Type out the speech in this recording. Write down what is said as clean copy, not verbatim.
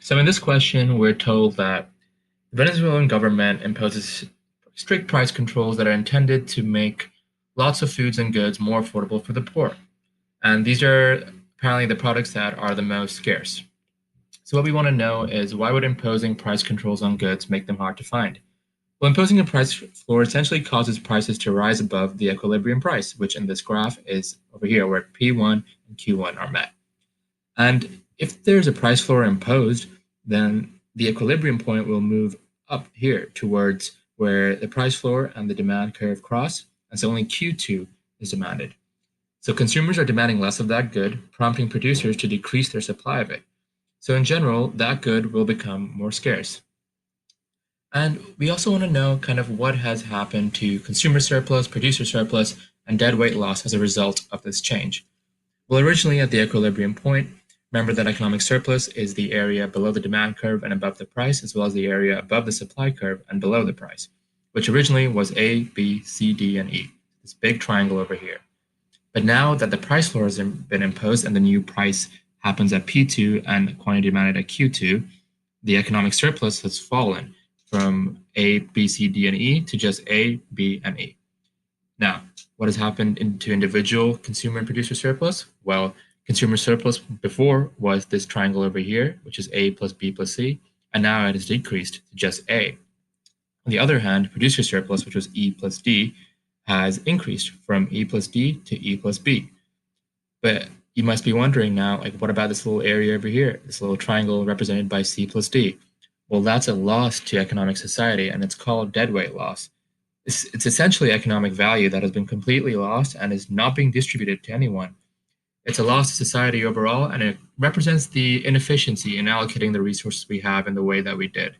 So in this question, we're told that the Venezuelan government imposes strict price controls that are intended to make lots of foods and goods more affordable for the poor. And these are apparently the products that are the most scarce. So what we want to know is why would imposing price controls on goods make them hard to find? Well, imposing a price floor essentially causes prices to rise above the equilibrium price, which in this graph is over here where P1 and Q1 are met. And if there's a price floor imposed, then the equilibrium point will move up here towards where the price floor and the demand curve cross, and so only Q2 is demanded. So consumers are demanding less of that good, prompting producers to decrease their supply of it. So in general, that good will become more scarce. And we also want to know kind of what has happened to consumer surplus, producer surplus, and deadweight loss as a result of this change. Well, originally at the equilibrium point, remember that economic surplus is the area below the demand curve and above the price, as well as the area above the supply curve and below the price, which originally was A, B, C, D, and E, this big triangle over here. But now that the price floor has been imposed and the new price happens at P2 and quantity demanded at Q2, the economic surplus has fallen from A, B, C, D, and E to just A, B, and E. Now, what has happened to individual consumer and producer surplus? Well, consumer surplus before was this triangle over here, which is A plus B plus C, and now it has decreased to just A. On the other hand, producer surplus, which was E plus D, has increased from E plus D to E plus B. But you must be wondering now, like, what about this little area over here, this little triangle represented by C plus D? Well, that's a loss to economic society, and it's called deadweight loss. It's essentially economic value that has been completely lost and is not being distributed to anyone. It's a loss to society overall, and it represents the inefficiency in allocating the resources we have in the way that we did.